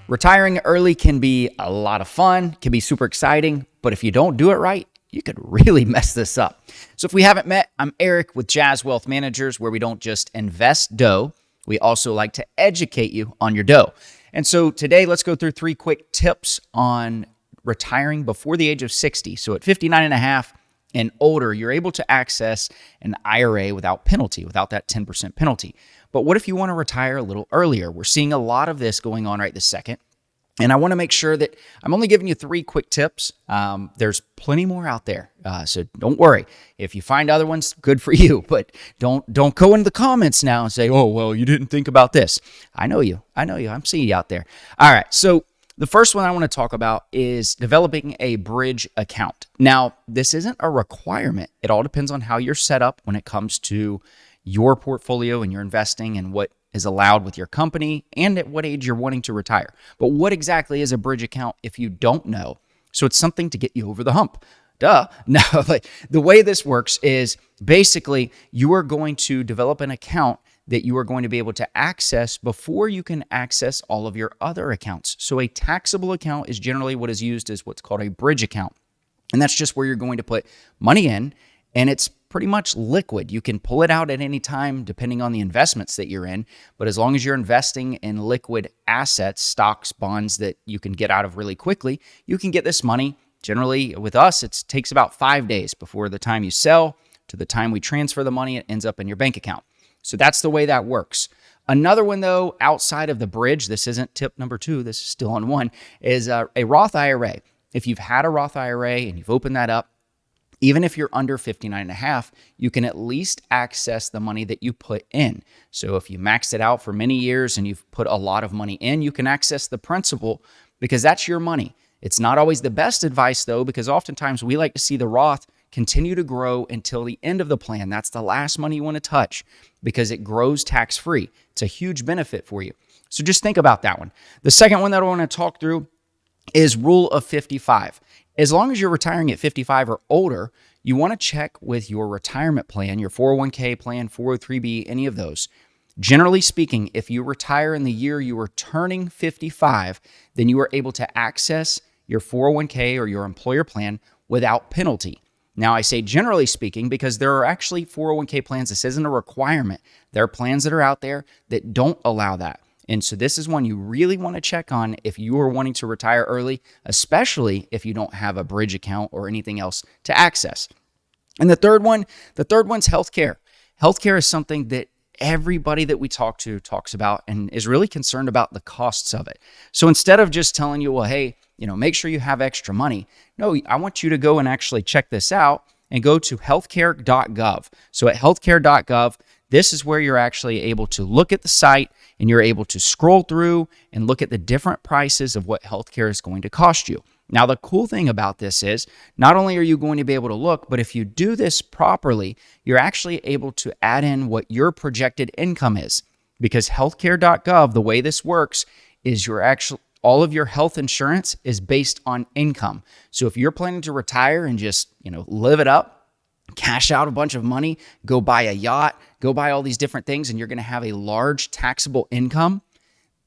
Retiring early can be a lot of fun, can be super exciting, but if you don't do it right, you could really mess this up. So if we haven't met, I'm Eric with Jazz Wealth Managers, where we don't just invest dough, we also like to educate you on your dough. And so today, let's go through 3 quick tips on retiring before the age of 60. So at 59 and a half and older, you're able to access an IRA without penalty, without that 10% penalty. But what if you want to retire a little earlier? We're seeing a lot of this going on right this second. And I want to make sure that I'm only giving you 3 quick tips. There's plenty more out there. So don't worry. If you find other ones, good for you. But don't go into the comments now and say, oh, well, you didn't think about this. I know you. I'm seeing you out there. All right. So the first one I want to talk about is developing a bridge account. Now, this isn't a requirement. It all depends on how you're set up when it comes to your portfolio and your investing and what is allowed with your company and at what age you're wanting to retire. But what exactly is a bridge account if you don't know? So it's something to get you over the hump. Duh. No, like the way this works is basically you are going to develop an account that you are going to be able to access before you can access all of your other accounts. So a taxable account is generally what is used as what's called a bridge account. And that's just where you're going to put money in, and it's pretty much liquid. You can pull it out at any time depending on the investments that you're in. But as long as you're investing in liquid assets, stocks, bonds that you can get out of really quickly, you can get this money. Generally, with us, it takes about 5 days before the time you sell to the time we transfer the money, it ends up in your bank account. So that's the way that works. Another one, though, outside of the bridge, this isn't tip number 2, this is still on 1, is a Roth IRA. If you've had a Roth IRA and you've opened that up, even if you're under 59 and a half, you can at least access the money that you put in. So if you maxed it out for many years and you've put a lot of money in, you can access the principal because that's your money. It's not always the best advice, though, because oftentimes we like to see the Roth continue to grow until the end of the plan. That's the last money you want to touch because it grows tax-free. It's a huge benefit for you. So just think about that one. The second one that I want to talk through is rule of 55. As long as you're retiring at 55 or older, you want to check with your retirement plan, your 401k plan, 403b, any of those. Generally speaking, if you retire in the year you are turning 55, then you are able to access your 401k or your employer plan without penalty. Now, I say generally speaking because there are actually 401k plans. This isn't a requirement. There are plans that are out there that don't allow that. And so this is one you really want to check on if you are wanting to retire early, especially if you don't have a bridge account or anything else to access. And the third one's healthcare. Healthcare is something that everybody that we talk to talks about and is really concerned about the costs of it. So instead of just telling you, well, hey, make sure you have extra money. No, I want you to go and actually check this out and go to healthcare.gov. So at healthcare.gov, this is where you're actually able to look at the site and you're able to scroll through and look at the different prices of what healthcare is going to cost you. Now, the cool thing about this is not only are you going to be able to look, but if you do this properly, you're actually able to add in what your projected income is. Because healthcare.gov, the way this works is all of your health insurance is based on income. So if you're planning to retire and just, live it up, cash out a bunch of money, go buy a yacht, go buy all these different things, and you're going to have a large taxable income,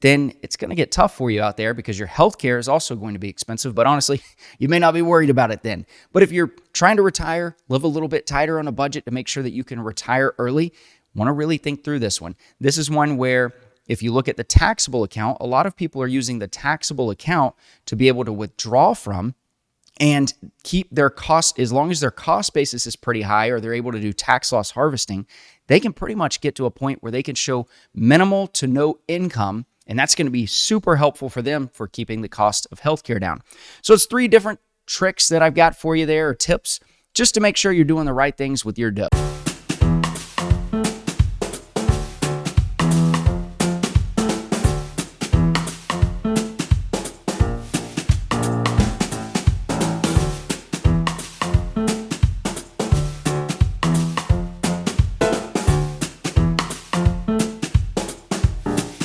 then it's going to get tough for you out there because your healthcare is also going to be expensive. But honestly, you may not be worried about it then. But if you're trying to retire, live a little bit tighter on a budget to make sure that you can retire early, want to really think through this one. This is one where if you look at the taxable account, a lot of people are using the taxable account to be able to withdraw from and keep their cost, as long as their cost basis is pretty high or they're able to do tax loss harvesting, they can pretty much get to a point where they can show minimal to no income, and that's going to be super helpful for them for keeping the cost of healthcare down. So it's 3 different tricks that I've got for you there, or tips, just to make sure you're doing the right things with your dough.